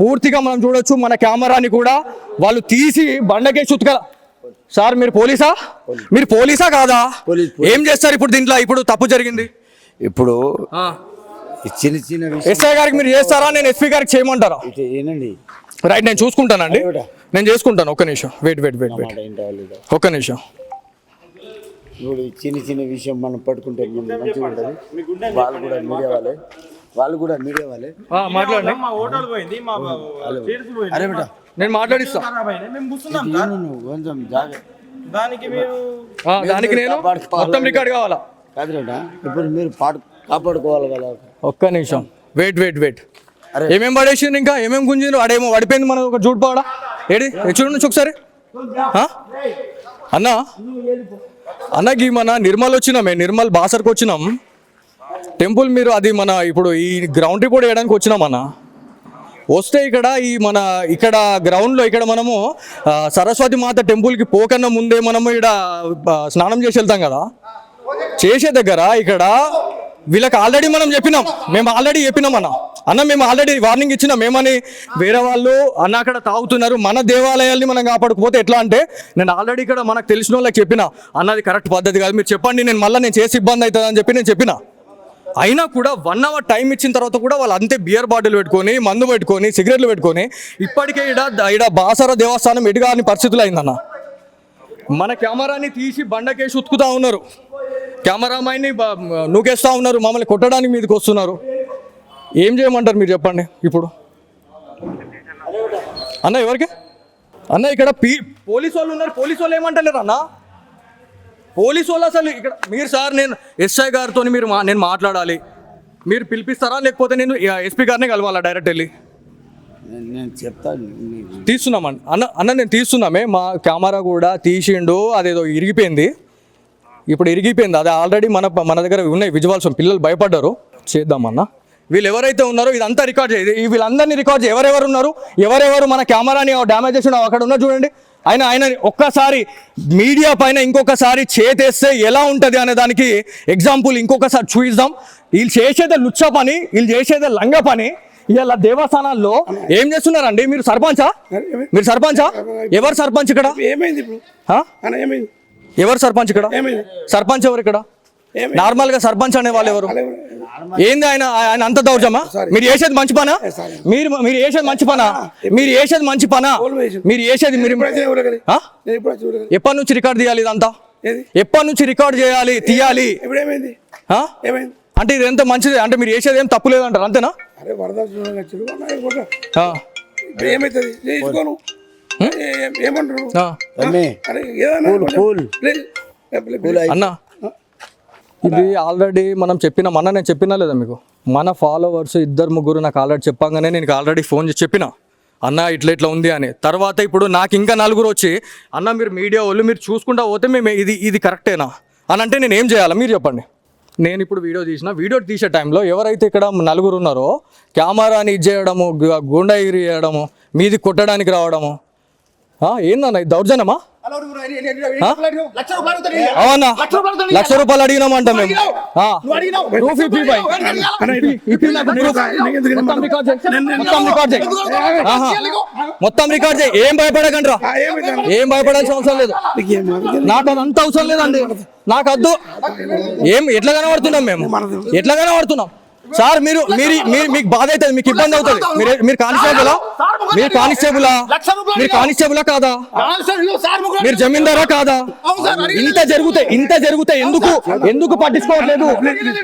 పూర్తిగా మనం చూడొచ్చు మన కెమెరాని కూడా వాళ్ళు తీసి బండకేసి ఉతకల. సార్ మీరు పోలీసా కాదా? ఏం చేస్తారు ఇప్పుడు దీంట్లో? ఇప్పుడు తప్పు జరిగింది, ఇప్పుడు చిన్న చిన్న ఎస్ఐ గారికి మీరు చేస్తారా, నేను ఎస్పీ గారికి చేయమంటారా? రైట్, నేను చూసుకుంటానండి, నేను చేసుకుంటాను. ఒక్క నిమిషం వెయిట్ ఒక్క నిమిషం. చిన్న చిన్న విషయం మనం పట్టుకుంటే మంచిగా ఉంటుంది. వాళ్ళు కూడా మీడియా వాళ్ళే మాట్లాడండి. అరే బేటా నేను మాట్లాడిస్తా. కొంచెం దానికి నేను మొత్తం రికార్డ్ కావాలా? కాదు బేటా, ఇప్పుడు మీరు కాపాడుకోవాలి కదా. ఒక్క నిమిషం వెయిట్. ఏమేం పడేసిండ్రు, ఇంకా ఏమేం గుంజిండ్రు? అడేమో పడిపోయింది మన ఒక జూట్ పావడా. ఏడి చూడండి ఒకసారి. అన్నకి మన నిర్మల్ వచ్చినామే, నిర్మల్ బాసర్కి వచ్చినాం టెంపుల్. మీరు అది మన ఇప్పుడు ఈ గ్రౌండ్ రిపోర్ట్ వేయడానికి వచ్చినాం అన్న. వస్తే ఇక్కడ గ్రౌండ్లో ఇక్కడ మనము సరస్వతి మాత టెంపుల్కి పోకన్నా ముందే మనము ఇక్కడ స్నానం చేసి వెళ్తాం కదా. చేసే దగ్గర ఇక్కడ వీళ్ళకి ఆల్రెడీ మనం చెప్పినాం అన్న మేము ఆల్రెడీ వార్నింగ్ ఇచ్చినాం. ఏమని? వేరే వాళ్ళు అన్న అక్కడ తాగుతున్నారు, మన దేవాలయాల్ని మనం కాపాడుకోపోతే ఎట్లా అంటే, నేను ఆల్రెడీ ఇక్కడ మనకు తెలిసిన వాళ్ళకి చెప్పిన అన్నది కరెక్ట్ పద్ధతి కాదు, మీరు చెప్పండి, నేను చేసి ఇబ్బంది అవుతుంది అని చెప్పి నేను చెప్పిన. అయినా కూడా 1 hour టైం ఇచ్చిన తర్వాత కూడా వాళ్ళు అంతే బియర్ బాటిల్ పెట్టుకొని, మందు పెట్టుకొని, సిగరెట్లు పెట్టుకొని ఇప్పటికే ఇక్కడ బాసర దేవస్థానం ఎటుగాని పరిస్థితులు అయిందన్న. మన కెమెరాని తీసి బండకేసి ఉతుకుతా ఉన్నారు, కెమెరామ్యాన్ని నూకేస్తూ ఉన్నారు, మమ్మల్ని కొట్టడానికి మీదకి వస్తున్నారు. ఏం చేయమంటారు మీరు చెప్పండి ఇప్పుడు? అన్న ఎవరికి అన్న ఇక్కడ పోలీసు వాళ్ళు ఉన్నారు, పోలీసు వాళ్ళు ఏమంటలేరు అన్న? పోలీసు వాళ్ళు అసలు ఇక్కడ మీరు సార్ నేను ఎస్ఐ గారితో నేను మాట్లాడాలి, మీరు పిలిపిస్తారా లేకపోతే నేను ఎస్పీ గారిని కలవాలా డైరెక్ట్ వెళ్ళి? నేను చెప్తాను, తీస్తున్నామండి అన్న నేను తీస్తున్నామే. మా కెమెరా కూడా తీసిండు, అదేదో ఇరిగిపోయింది, ఇప్పుడు ఇరిగిపోయింది. అది ఆల్రెడీ మన దగ్గర ఉన్నాయి విజువల్స్, పిల్లలు భయపడ్డారు. చేద్దామన్న, వీళ్ళు ఎవరైతే ఉన్నారో ఇదంతా రికార్డ్ చేయాలి, వీళ్ళందరినీ రికార్డ్ చేయాలి. ఎవరెవరు ఉన్నారు, ఎవరెవరు మన కెమెరాని డ్యామేజ్ చేసి అక్కడ ఉన్నారు చూడండి. ఆయన ఒక్కసారి మీడియా పైన ఇంకొకసారి చేతేస్తే ఎలా ఉంటుంది అనే దానికి ఎగ్జాంపుల్ ఇంకొకసారి చూపిద్దాం. వీళ్ళు చేసేదే లుచ్చ పని, వీళ్ళు చేసేదే లంగ పని. ఇలా దేవస్థానాల్లో ఏం చేస్తున్నారండి? మీరు సర్పంచా? ఎవరు సర్పంచ్ ఇక్కడ? ఎవరు సర్పంచ్ ఇక్కడ? సర్పంచ్ ఎవరు ఇక్కడ? నార్మల్ గా సర్పంచ్ అనే వాళ్ళు ఎవరు? ఏంది ఆయన అంత దౌర్జమా? మీరు చేసేది మంచి పనా? మీరు చేసేది మంచి పనా? మీరు చేసేది ఎప్పటి నుంచి రికార్డ్ తీయాలి? ఇదంతా ఎప్పటి నుంచి రికార్డ్ చేయాలి, తీయాలి? అంటే ఇది ఎంత మంచిది అంటే మీరు చేసేది ఏం తప్పు లేదంటారు, అంతేనా? అన్నా ఇది ఆల్రెడీ మనం నేను చెప్పినా లేదా మీకు? మన ఫాలోవర్స్ 2-3 నాకు ఆల్రెడీ చెప్పగానే నేను ఆల్రెడీ ఫోన్ చేసి చెప్పిన అన్న ఇట్లా ఉంది అని. తర్వాత ఇప్పుడు నాకు ఇంకా 4 వచ్చి అన్న మీరు మీడియా వాళ్ళు మీరు చూసుకుంటా పోతే మేము ఇది కరెక్టేనా అని అంటే నేను ఏం చేయాలి మీరు చెప్పండి. నేను ఇప్పుడు వీడియో తీసే టైంలో ఎవరైతే ఇక్కడ 4 ఉన్నారో కెమెరాని ఇది చేయడము, గుండాగిరి చేయడము, మీది కొట్టడానికి రావడము, ఏందన్న ఇది దౌర్జన్యమా? అవునా? ₹1,00,000 అడిగినామంట మేము. మొత్తం రికార్డ్ చేయి, ఏం భయపడకండి, ఏం భయపడాల్సిన అవసరం లేదు. నాకు అదంత అవసరం లేదండి, నాకు వద్దు. ఎట్లా కనబడుతున్నాం మేము? ఎట్లా కనబడుతున్నాం సార్? మీకు బాధ అవుతుంది, మీకు ఇబ్బంది అవుతుంది. మీరు కానిస్టేబులా కాదా? మీరు జమీందారా కాదా? ఇంత జరిగితే ఎందుకు పట్టించుకోవట్లేదు?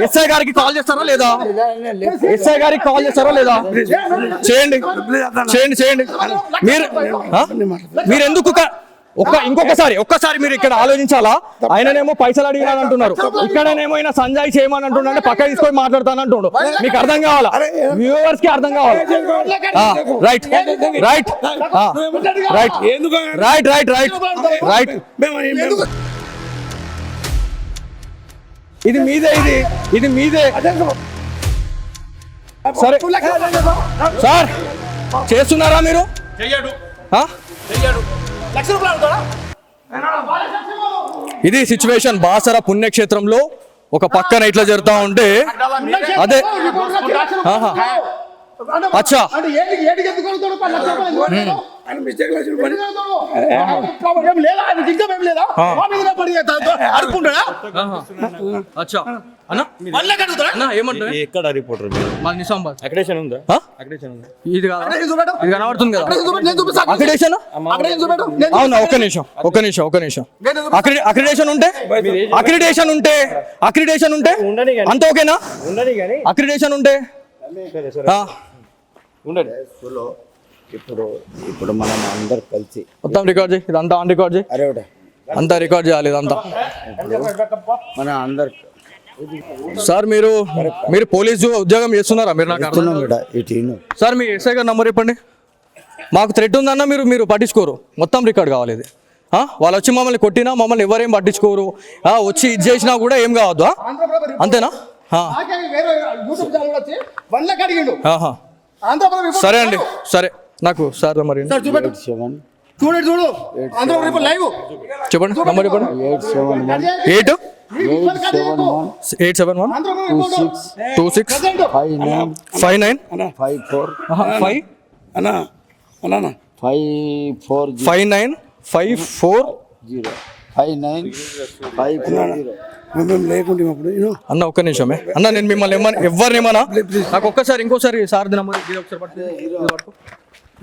ఎస్ఐ గారికి కాల్ చేస్తారా లేదా? చేయండి. మీరు ఎందుకు ఒక్కసారి మీరు ఇక్కడ ఆలోచించాలా? ఆయననేమో పైసలు అడిగినాను అంటున్నారు, ఇక్కడనేమో ఆయన సంజయ్ చేయమని అంటున్నాడు, పక్క తీసుకొని మాట్లాడతాను అంటుండు. మీకు అర్థం కావాలా? వ్యూవర్స్ కి అర్థం కావాలి. రైట్ ఇది మీదే సరే సార్, చేస్తున్నారా మీరు? ఇది సిచ్యువేషన్ బాసర పుణ్యక్షేత్రంలో. ఒక పక్కన ఇట్లా జరుగుతూ ఉంటే అదే అచ్చా అంటే ఏడికి ఎందుకు అడుగుతాడు? 10 లక్షల రూపాయలు ఎందుకు అడుగుతాడు? ఆయన మిస్టేక్ చేసి పని ఎందుకు అడుగుతాడు? ఏం లేదా? ఆయన దిగ్గం ఏం లేదా? మా మీదనే పడి అడుక్కుంటాడా? అచ్చా అన్న మళ్ళీ అడుగుతాడా? అన్న ఏమంటారు ఎక్కడ రిపోర్టర్ మీరు మా నిజామాబాద్ అక్రిడేషన్ ఉందా ఆ? అక్రిడేషన్ ఉందా ఇది కాదు అక్కడ ఏం చూపెట్టు? ఇది కనబడుతుంది కదా అక్కడ ఏం చూపెట్టు? నేను చూపిస్తా. అక్రిడేషన్ అక్కడ ఏం చూపెట్టు? నేను అవునా ఒక్క నిమిషం అక్రిడేషన్ ఉంటే ఉండని కానీ అంత ఓకేనా ఉండని కానీ అక్రిడేషన్ ఉంటే సరే సరే ఆ, ఉండండి ఇప్పుడు మనం అందరు కలిసి మొత్తం రికార్డ్ చేయి ఇదంతా ఆన్ రికార్డ్ చేయి అరే ఒకటే అంతా రికార్డ్ చేయాలి ఇదంతా మన అందరు సార్ మీరు పోలీసు ఉద్యోగం చేస్తున్నారా మీరు నాకు అర్థం- బిడ్డ ఇటు ఇను. సార్ మీ ఎస్ఐ గారు నంబర్ చెప్పండి మాకు థ్రెట్ ఉందన్న మీరు పట్టించుకోరు మొత్తం రికార్డ్ కావాలి ఇది వాళ్ళు వచ్చి మమ్మల్ని కొట్టినా మమ్మల్ని ఎవరేం పట్టించుకోరు వచ్చి ఇది చేసినా కూడా ఏం కావద్దు అంతేనా నాకే వేరే యూట్యూబ్ ఛానల్ వచ్చి 1 లక్ష అడిగిండు. ఆహా. ఆంధ్రప్రదేశ్ రిపోర్ట్ సరే అండి సరే నాకు సార్ మరి సార్ చూపెట్టు. 87 చూడు ఆంధ్రప్రదేశ్ రిపోర్ట్ లైవ్. చెప్పండి నంబర్ చెప్పండి 871 8 871 871 ఆంధ్రప్రదేశ్ రిపోర్ట్ 26 ప్రెసిడెంట్ 59 59 54 5 అన్నా అన్నా 540 59 54 59 మేము లేకుంటే అప్పుడు అన్న ఒక్క నిమిషమే అన్న నేను మిమ్మల్ని ఎవరిని ఏమన్నా నాకు ఒక్కసారి ఇంకోసారి సార్ నంబర్ ఒకసారి పట్టుకో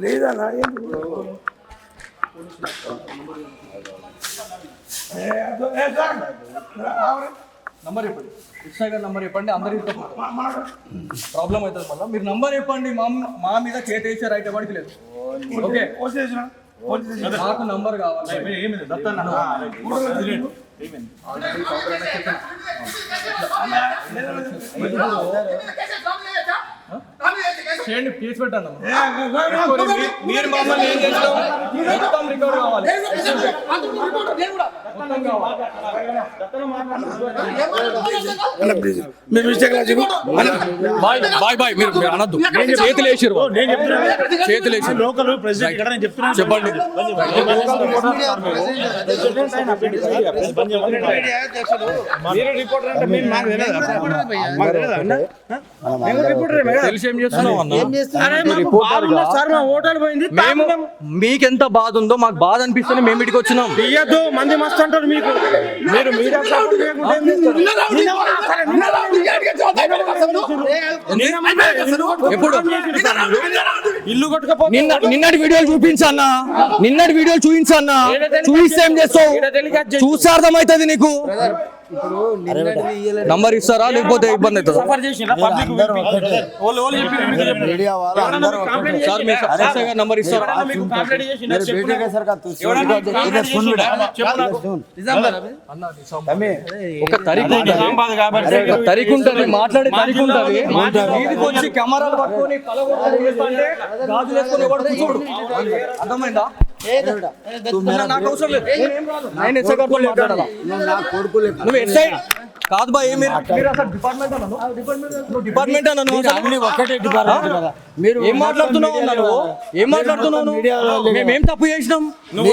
లేదా నంబర్ చెప్పండి ఎస్ఐ గారు నంబర్ చెప్పండి అందరికి ప్రాబ్లం అవుతుంది మళ్ళీ మీరు నంబర్ చెప్పండి మా మీద చేతేసే రైట్ ఎవరికి లేదు ఓకే నాకు నంబర్ కావాలి చేయండి కేసు పెట్టండి మీరు మమ్మల్ని ఏం చేస్తాం మొత్తం రికార్డ్ కావాలి మొత్తం కావాలి మేము మిస్టేక్ బాయ్ బాయ్ మీరు అనద్దు చేతులు వేసిరు చేతులు వేసి లోకల్ ప్రెసిడెంట్ ఇక్కడ నేను చెప్తున్నాను చెప్పండి మీరు రిపోర్టర్ అంటే మేము మాకు తెలియదా మాకు తెలియదా అన్న మేము రిపోర్టరే తెలిసి ఏం చేస్తున్నావు అన్న సార్ మా ఓటర్లు పోయింది మేము మీకెంత బాధ ఉందో మాకు బాధ అనిపిస్తేనే మేము ఇటుకి వచ్చినాం తీయద్దు మంది మస్తు అంటారు మీకు మీరు మీడియా సపోర్ట్ చేయకుండా ఏం చేస్తారు? ఎప్పుడు ఇల్లు కొట్టుకపోతే నిన్నటి వీడియోలు చూపించన్నా నిన్నటి వీడియోలు చూపించన్నా చూపిస్తే ఏం చేస్తావు చూస్తే అర్థమవుతుంది నీకు నంబర్ ఇస్తారా లేకపోతే ఇబ్బంది అవుతుందా సఫర్ చేసిన పబ్లిక్ మీడియా వాళ్ళు అందరూ సార్ మీ ఎస్ఐ గారు నంబర్ ఇస్తారా మీకు కంప్లైంట్ చేసిన बेटे के सर का तू इधर सुन बेटा ఒక తరీకు ఉంటుంది ఒక తరీకు ఉంటుంది మాట్లాడే తరీకు ఉంటుంది మీదికి వచ్చి కెమెరాలు పట్టుకొని కలగొట్టు చేస్తుంటే గాజులు వేసుకొని ఎవడు కూర్చోడు అర్థమైందా నాకు అవసరం లేదు నేనేం రాను. నేను ఎస్ఐ గారితో మాట్లాడాలా ना कोड को ले నువ్వు ఎస్ఐ కాదు బా మీరు అసలు డిపార్ట్మెంట్ అన్నాను నువ్వు డిపార్ట్మెంట్ అన్నాను అన్ని ఒకటే డిపార్ట్మెంట్ కదా మీరు ఏం మాట్లాడుతున్నావు అన్నాను ఏం మాట్లాడుతున్నావు మేమేం తప్పు చేసినాం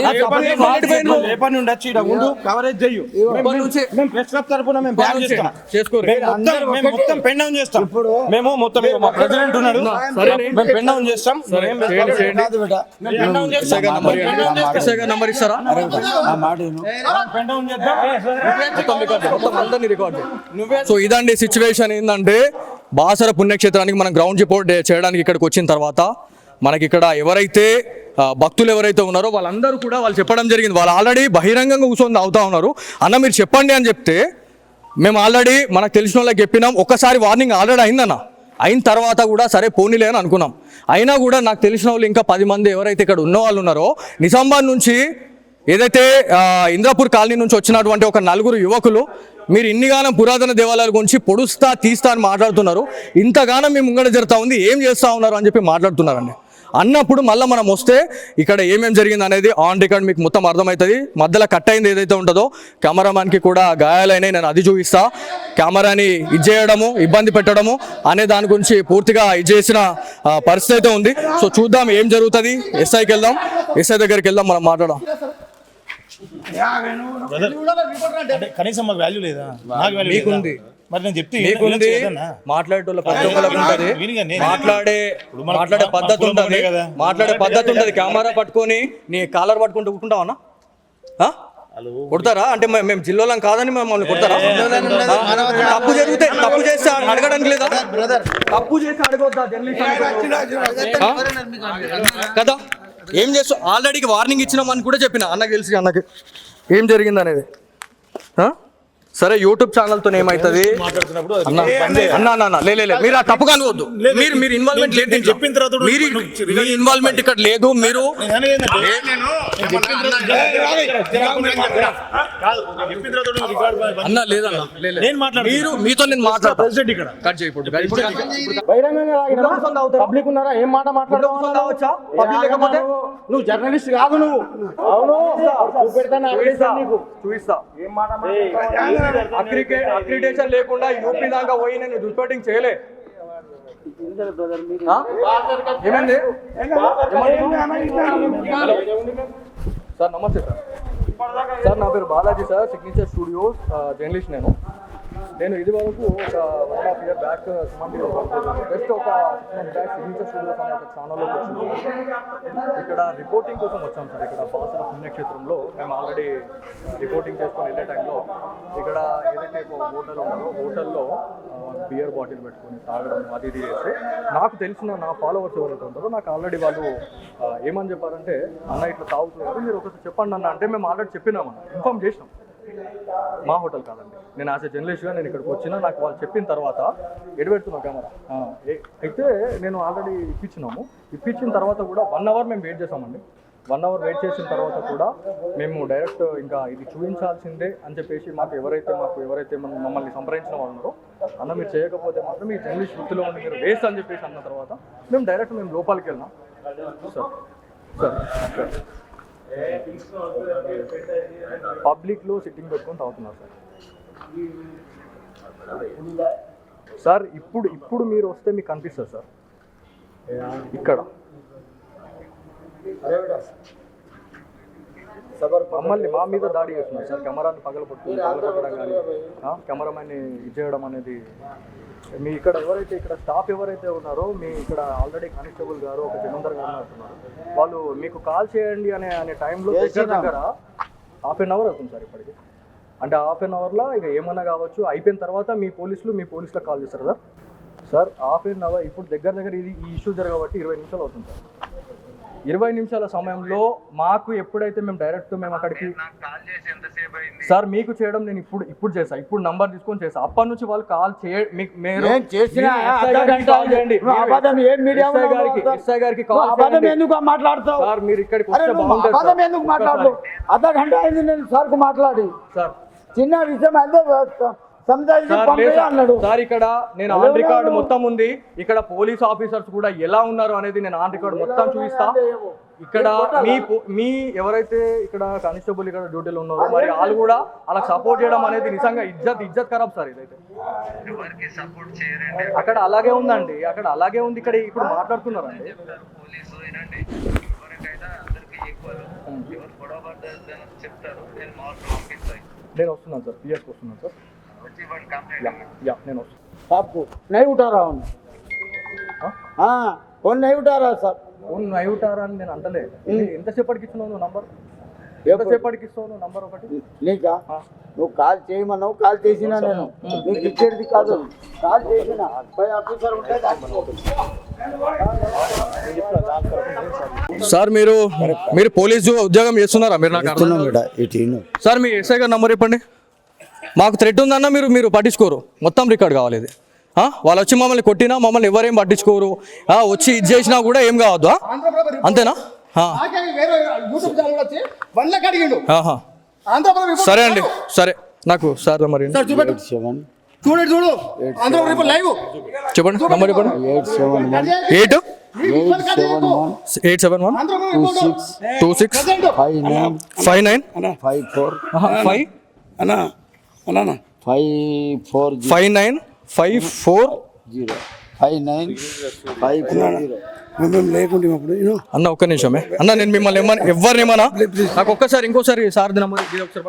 ఆ తప్పు ఏం మాట్లాడిపోయినావు? ఏ పని ఉండొచ్చు ఇక్కడ ఉండు కవరేజ్ చెయ్యు ఇప్పటి నుంచి మేము ప్రెస్ క్లబ్ తరపున మేము బ్యాన్ చేస్తాం చేసుకోరు మేము మొత్తం పెన్ డౌన్ చేస్తాం మేము మొత్తం మా ప్రెసిడెంట్ ఉన్నాడు మేము పెన్ డౌన్ చేస్తాం కాదు బేటా పెన్ డౌన్ చేస్తాం ఎస్ఐ గారు నంబర్ ఇస్తారా ఆ మాట విను. పెన్ డౌన్ చేద్దాం మొత్తం రికార్డు మొత్తం అందరినీ రికార్డు సో ఇదండి సిచ్యువేషన్ ఏంటంటే బాసర పుణ్యక్షేత్రానికి మనం గ్రౌండ్ రిపోర్ట్ చేయడానికి ఇక్కడికి వచ్చిన తర్వాత మనకి ఇక్కడ ఎవరైతే భక్తులు ఎవరైతే ఉన్నారో వాళ్ళందరూ కూడా వాళ్ళు చెప్పడం జరిగింది వాళ్ళు ఆల్రెడీ బహిరంగంగా కూర్చొని అవుతా ఉన్నారు అన్న మీరు చెప్పండి అని చెప్తే మేము ఆల్రెడీ మనకు తెలిసిన వాళ్ళకి చెప్పినాం ఒక్కసారి వార్నింగ్ ఆల్రెడీ అయిందన్న అయిన తర్వాత కూడా సరే పోనీలే అని అనుకున్నాం అయినా కూడా నాకు తెలిసిన వాళ్ళు ఇంకా 10 మంది ఎవరైతే ఇక్కడ ఉన్న వాళ్ళు ఉన్నారో నిజామాబాద్ నుంచి ఏదైతే ఇంద్రాపూర్ కాలనీ నుంచి వచ్చినటువంటి ఒక 4 యువకులు మీరు ఇన్నిగానం పురాతన దేవాలయాల గురించి పొడుస్తా తీస్తా అని మాట్లాడుతున్నారు ఇంతగానం మీ ముంగడ జరుగుతూ ఉంది ఏం చేస్తూ ఉన్నారు అని చెప్పి మాట్లాడుతున్నారండి అన్నప్పుడు మళ్ళీ మనం వస్తే ఇక్కడ ఏమేమి జరిగింది అనేది ఆన్ రికార్డ్ మీకు మొత్తం అర్థమవుతుంది మధ్యలో కట్ అయింది ఏదైతే ఉంటుందో కెమెరామ్యాన్కి కూడా గాయాలైనవి నేను అది చూపిస్తా కెమెరాని ఇది చేయడము ఇబ్బంది పెట్టడము అనే దాని గురించి పూర్తిగా ఇది చేసిన పరిస్థితి అయితే ఉంది సో చూద్దాం ఏం జరుగుతుంది ఎస్ఐకి వెళ్దాం ఎస్ఐ దగ్గరికి వెళ్దాం మనం మాట్లాడదాం కనీసం మాకు వాల్యూ లేదా నాకు వాల్యూ మీకుంది మరి నేను చెప్తే మీకుంది మాట్లాడేటోళ్ళ ప్రతి ఒక్కరికి ఉంటది, మాట్లాడే పద్ధతి ఉంటది, మాట్లాడే పద్ధతి ఉంటది. కెమెరా పట్టుకొని నీ కాలర్ పట్టుకుంటూ కూర్చుంటావన్నా? కొడతారా అంటే మేము జిల్లాలం కాదని మమ్మల్ని కొడతారా? తప్పు జరిగితే తప్పు చేస్తే అడగడానికి లేదా? తప్పు చేస్తే అడగొద్దా జర్నలిస్ట్ కదా? ఏం చేస్తా ఆల్రెడీ వార్నింగ్ ఇచ్చినామని కూడా చెప్పిన అన్నకి తెలిసి అన్నకి ఏం జరిగింది అనేది. సరే యూట్యూబ్ ఛానల్తో ఏమవుతుంది అన్న లే మీరు ఆ తప్పుగా అనుకోవద్దు. మీరు ఇన్వాల్వ్మెంట్ లేదు, చెప్పిన తర్వాత మీ ఇన్వాల్వ్మెంట్ ఇక్కడ లేదు. మీరు అన్న లేదన్న నేను మాట్లాడు, మీరు మీతో నేను మాట్లాడతాను. ప్రెసిడెంట్ ఇక్కడ కట్ చేయి ఇప్పుడు పబ్లిక్ ఉన్నారా? ఏం మాట మాట్లాడవచ్చా? పబ్లిక్ లేకపోతే నువ్వు జర్నలిస్ట్ కాదు నువ్వు. అవును చూపిస్తా. ఏం మాట అక్రిడేషన్ లేకుండా యూపీ దాకా పోయి నేను రిపోర్టింగ్ చేయలే. ఏమైంది సార్? నమస్తే సార్. సార్ నా పేరు Balaji sir, signature studios journalist. నేను ఇది వరకు ఒక 1.5 year బ్యాక్ సుమంటిలో జస్ట్ ఒక 6 months బ్యాక్ సిగ్నేచర్ స్టూడియోస్ అనే ఒక ఛానల్లోకి వచ్చింది. ఇక్కడ రిపోర్టింగ్ కోసం వచ్చాం సార్. ఇక్కడ బాసర పుణ్యక్షేత్రంలో మేము ఆల్రెడీ రిపోర్టింగ్ చేసుకొని వెళ్ళే టైంలో ఇక్కడ ఏదైతే ఒక హోటల్ ఉందో హోటల్లో బియర్ బాటిల్ పెట్టుకొని తాగడం అది ఇది చేస్తే నాకు తెలిసిన నా ఫాలోవర్స్ ఎవరైతే ఉంటారో నాకు ఆల్రెడీ వాళ్ళు ఏమని చెప్పారంటే అన్న ఇట్లా తాగుతున్నారు మీరు ఒకసారి చెప్పండి అన్న అంటే మేము ఆల్రెడీ చెప్పినామన్న, ఇన్ఫార్మ్ చేసినాం. మా హోటల్ కాదండి, నేను యాజ్ ఎ జర్నలిస్ట్గా నేను ఇక్కడికి వచ్చినా నాకు వాళ్ళు చెప్పిన తర్వాత ఎడబెడుతున్నాం కెమెరా అయితే నేను ఆల్రెడీ ఇప్పించిన తర్వాత కూడా 1 hour మేము వెయిట్ చేసామండి. 1 hour వెయిట్ చేసిన తర్వాత కూడా మేము డైరెక్ట్ ఇంకా ఇది చూపించాల్సిందే అని చెప్పేసి మాకు ఎవరైతే మమ్మల్ని సంప్రదించిన వాళ్ళు ఉన్నారో అన్న మీరు చేయకపోతే మాత్రం ఈ జర్నలిస్ట్ వృత్తిలో ఉండి మీరు వేస్ట్ అని చెప్పేసి అన్న తర్వాత మేము లోపలికి వెళ్ళినాం. సార్ పబ్లిక్లో సిట్టింగ్ పెట్టుకొని తాగుతున్నారు సార్. ఇప్పుడు మీరు వస్తే మీకు కనిపిస్తుంది సార్ ఇక్కడ మమ్మల్ని మా మీద దాడి చేస్తున్నారు సార్. కెమెరాని పగలగొట్టడం కానీ కెమెరామెన్ని ఇచ్చేయడం అనేది మీ ఇక్కడ ఇక్కడ స్టాఫ్ ఎవరైతే ఉన్నారో మీ ఇక్కడ ఆల్రెడీ కానిస్టేబుల్ గారు ఒక జమీందార్ గారు అంటున్నారు వాళ్ళు మీకు కాల్ చేయండి అనే టైంలో దగ్గర 1/2 hour అవుతుంది సార్ ఇప్పటికి. అంటే 1/2 hourలో ఇక ఏమన్నా కావచ్చు అయిపోయిన తర్వాత మీ పోలీసులకు కాల్ చేస్తారు సార్. సార్ 1/2 hour ఇప్పుడు దగ్గర ఇది ఈ ఇష్యూ జరగబట్టి 20 నిమిషాలు అవుతుంది సార్. 20 నిమిషాల సమయంలో మాకు ఎప్పుడైతే మేము అక్కడికి సార్ మీకు చేయడం నేను ఇప్పుడు చేసా, ఇప్పుడు నంబర్ తీసుకొని చేసా. అప్పటి నుంచి వాళ్ళు కాల్ చేయండి మాట్లాడతావు సార్. మీరు ఇక్కడికి వస్తే బాగుంటుంది. అర్ధ గంట అయింది నేను సార్కు మాట్లాడి సార్. చిన్న విషయం అయితే సార్ ఇక్కడ నేను ఆన్ రికార్డ్ మొత్తం ఉంది. ఇక్కడ పోలీస్ ఆఫీసర్స్ కూడా ఎలా ఉన్నారు అనేది నేను ఆన్ రికార్డ్ మొత్తం చూపిస్తా. ఇక్కడ మీ ఎవరైతే ఇక్కడ కానిస్టేబుల్ ఇక్కడ డ్యూటీలో ఉన్నారో మరి వాళ్ళు కూడా అలా సపోర్ట్ చేయడం అనేది నిజంగా ఇజ్జత్ ఖరాబ్ సార్. ఇదైతే అక్కడ అలాగే ఉందండి, అక్కడ అలాగే ఉంది. ఇక్కడ ఇప్పుడు మాట్లాడుతున్నారండి. నేను వస్తున్నాను సార్, పిఎస్కి వస్తున్నాను సార్. నేను आपको नहीं उठा रहा हूँ फोन नहीं उठा रहा सर. ఫోన్ నై ఉంటారా అని నేను అంటలే. ఎంతసేపటికి ఇస్తున్నావు నువ్వు నంబర్? ఎంతసేపటికి ఇస్తావు నువ్వు నంబర్? ఒకటి నీకా నువ్వు కాల్ చేయమన్నావు, కాల్ చేసినా నేను నీకు ఇచ్చేది కాదు. కాల్ చేసిన పై ఆఫీసర్ ఉంటే సార్ మీరు పోలీసు ఉద్యోగం చేస్తున్నారా? మీరు నాకు సార్ మీ ఎస్ఐ గారు నంబర్ చెప్పండి. మాకు థ్రెట్ ఉందన్న మీరు పట్టించుకోరు, మొత్తం రికార్డ్ కావాలి ఇది. వాళ్ళు వచ్చి మమ్మల్ని కొట్టినా మమ్మల్ని ఎవరేం పట్టించుకోరు, వచ్చి ఇది చేసినా కూడా ఏం కావద్దు, అంతేనా? సరే అండి, సరే నాకు సార్ మరి చూడు చెప్పండి నంబర్ చెప్పండి. 58 అన్న ఒక్క నిమిషమే అన్న, నేను మిమ్మల్ని ఎవరినేమన్నా నాకు ఒక్కసారి ఇంకోసారి సార్ నంబర్ ఒకసారి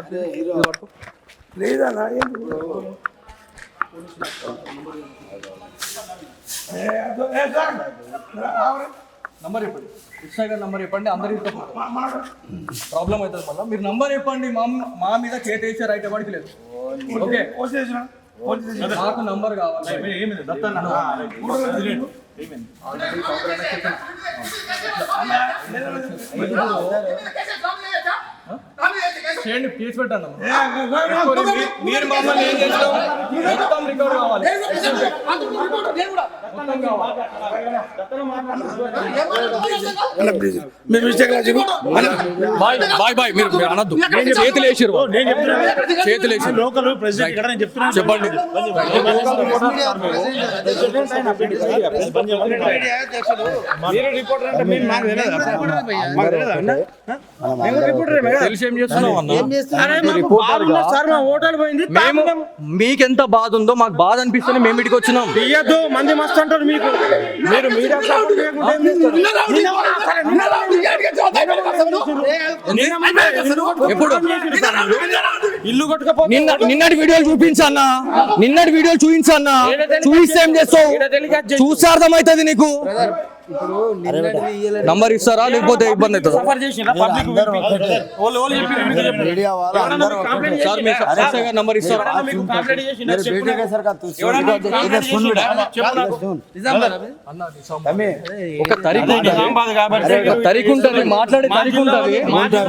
నంబర్ చెప్పండి, ఎస్ఐ గారి నంబర్ చెప్పండి, అందరికి ప్రాబ్లం అవుతుంది మళ్ళీ. మీరు నంబర్ చెప్పండి, మా మీద చేతేసే రైట్ ఎవరికి లేదు. ఓకే, నాకు నంబర్ కావాలి. చేయండి, కేసు పెట్టండి. మీరు మమ్మల్ని ఏం చేస్తాం, మొత్తం రికార్డ్ కావాలి, మొత్తం కావాలి. బాయ్ బాయ్ మీరు అనద్దు, చేతులు వేసిరు, చేతులు వేసి చెప్పండి. తెలిసి ఏం చేస్తున్నావు అన్న? మేము మీకెంత బాధ ఉందో మాకు బాధ అనిపిస్తుంది, మేము ఇటుకి వచ్చినాం. మంది మస్తు అంటారు మీకు, మీరు మీడియా ఎప్పుడు ఇల్లు కొట్టుకపోతే నిన్నటి వీడియోలు చూపించన్నా, నిన్నటి వీడియోలు చూపించన్నా, చూపిస్తే ఏం చేస్తావు, చూస్తే అర్థమవుతుంది నీకు. నంబర్ ఇస్తారా లేకపోతే ఇబ్బంది అవుతుందా? మీడియా వాళ్ళు అందరూ సార్ మీ ఎస్ఐ గారు నంబర్ ఇస్తారా? ఒక తరికు ఉంటుంది, మాట్లాడే తరికు ఉంటుంది.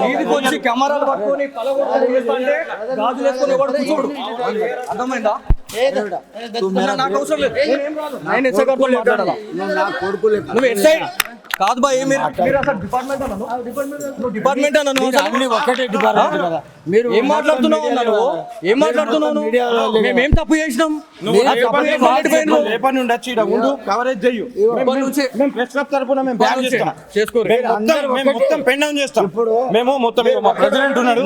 వీధికి వచ్చి కెమెరాలు పట్టుకొని గాజులు వేసుకొని ఎవడు కూర్చోడు, అర్థమైందా? నాకు అవసరం లేదు, నేను ఎస్ఐ గారితో మాట్లాడాలా. నువ్వు ఎస్ఐ కాదు బా, మీరు అసలు డిపార్ట్మెంట్ అన్నాను, నువ్వు డిపార్ట్మెంట్ అన్నాను, ఒకటే డిపార్ట్మెంట్ కదా. మీరు ఏం మాట్లాడుతున్నావు అన్నాను, ఏం మాట్లాడుతున్నావు? మేమేం తప్పు చేసినాం? కవరేజ్ చెయ్యు, మేము ప్రెస్ క్లబ్ తరపున మేము బ్యాన్ చేస్తాం, చేసుకోరు, మొత్తం పెన్ డౌన్ చేస్తాం. మేము మొత్తం మా ప్రెసిడెంట్ ఉన్నాడు,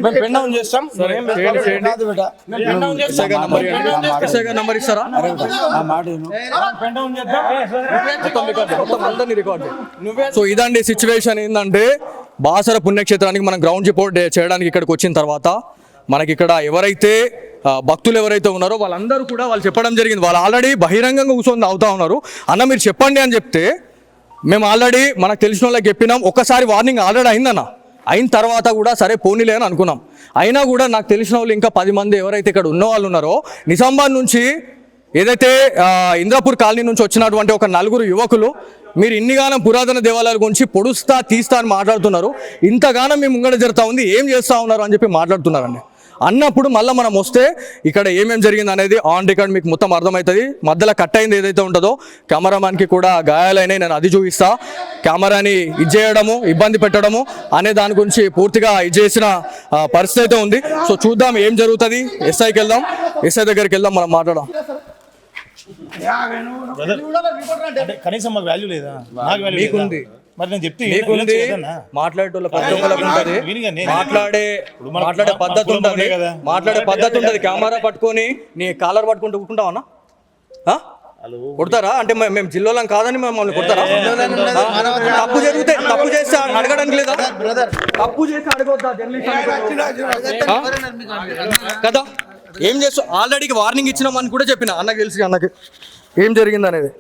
మేము పెన్ డౌన్ చేస్తాం. ఎస్ఐ గారు నంబర్ ఇస్తారా? పెన్ డౌన్ చేద్దాం, మొత్తం అందరినీ రికార్డ్. సో ఇదండి సిచ్యువేషన్. ఏంటంటే బాసర పుణ్యక్షేత్రానికి మనం గ్రౌండ్ రిపోర్ట్ చేయడానికి ఇక్కడికి వచ్చిన తర్వాత మనకి ఇక్కడ ఎవరైతే భక్తులు ఎవరైతే ఉన్నారో వాళ్ళందరూ కూడా వాళ్ళు చెప్పడం జరిగింది, వాళ్ళు ఆల్రెడీ బహిరంగంగా కూర్చొని అవుతా ఉన్నారు. అన్న మీరు చెప్పండి అని చెప్తే మేము ఆల్రెడీ మనకు తెలిసిన వాళ్ళకి చెప్పినాం. ఒక్కసారి వార్నింగ్ ఆల్రెడీ అయిందన్న, అయిన తర్వాత కూడా సరే పోనీలే అని అనుకున్నాం. అయినా కూడా నాకు తెలిసిన వాళ్ళు ఇంకా 10 మంది ఎవరైతే ఇక్కడ ఉన్న వాళ్ళు ఉన్నారో, నిజామాబాద్ నుంచి ఏదైతే ఇంద్రాపూర్ కాలనీ నుంచి వచ్చినటువంటి ఒక 4 యువకులు మీరు ఇన్నిగానం పురాతన దేవాలయాల గురించి పొడుస్తా తీస్తా అని మాట్లాడుతున్నారు, ఇంతగానం మీ ముంగడ జరుగుతూ ఉంది, ఏం చేస్తూ ఉన్నారు అని చెప్పి మాట్లాడుతున్నారండి. అన్నప్పుడు మళ్ళీ మనం వస్తే ఇక్కడ ఏమేమి జరిగింది అనేది ఆన్ రికార్డ్ మీకు మొత్తం అర్థమవుతుంది. మధ్యలో కట్ అయింది ఏదైతే ఉంటుందో కెమెరామ్యాన్కి కూడా గాయాలైనవి, నేను అది చూపిస్తా. కెమెరాని ఇచ్చేయడము, ఇబ్బంది పెట్టడము అనే దాని గురించి పూర్తిగా చేసిన పరిస్థితి అయితే ఉంది. సో చూద్దాం ఏం జరుగుతుంది. ఎస్ఐకి వెళ్దాం, ఎస్ఐ దగ్గరికి వెళ్దాం, మనం మాట్లాడదాం. కనీసం మాకు వాల్యూ లేదా? మీకుంది, మరి నేను చెప్తే మీకుంది, మాట్లాడేటోళ్ళ ప్రతి ఒక్కరికి ఉంటుంది, మాట్లాడే పద్ధతి ఉంటుంది, మాట్లాడే పద్ధతి ఉంటుంది. కెమెరా పట్టుకొని నీ కాలర్ పట్టుకుంటూ కూర్చుంటావన్నా? కొడతారా అంటే మేము జిల్లాలం కాదని మమ్మల్ని కొడతారా? తప్పు జరిగితే తప్పు చేస్తే అడగడానికి లేదా? తప్పు చేస్తే అడగొద్దా కదా? ఏం చేస్తావు? ఆల్రెడీ వార్నింగ్ ఇచ్చినామని కూడా చెప్పిన అన్నకి తెలిసి, అన్నకి ఏం జరిగింది అనేది.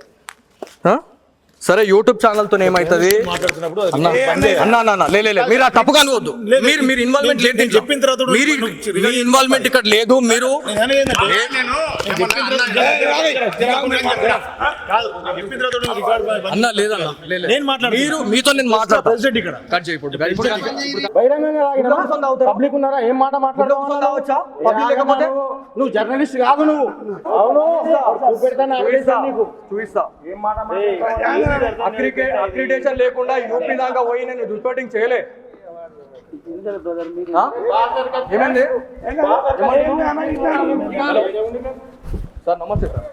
సరే యూట్యూబ్ ఛానల్తో ఏమవుతుంది అన్న లేదు, మీరు ఆ తప్పుగా అనుకోవద్దు. మీరు ఇన్వాల్వ్మెంట్ లేదు, చెప్పిన తర్వాత మీ ఇన్వాల్వ్మెంట్ ఇక్కడ లేదు. మీరు అన్న లేదన్న, మీరు మీతో నేను మాట్లాడతాను. కట్ చేయి, పబ్లిక్ ఉన్నారా? ఏం మాట మాట్లాడవచ్చా? నువ్వు జర్నలిస్ట్ కాదు, నువ్వు అవును చూపిస్తా. అక్రిడేషన్ లేకుండా యూపీ దాకా పోయి నేను రిపోర్టింగ్ చేయలే. ఏమైంది సార్? నమస్తే సార్.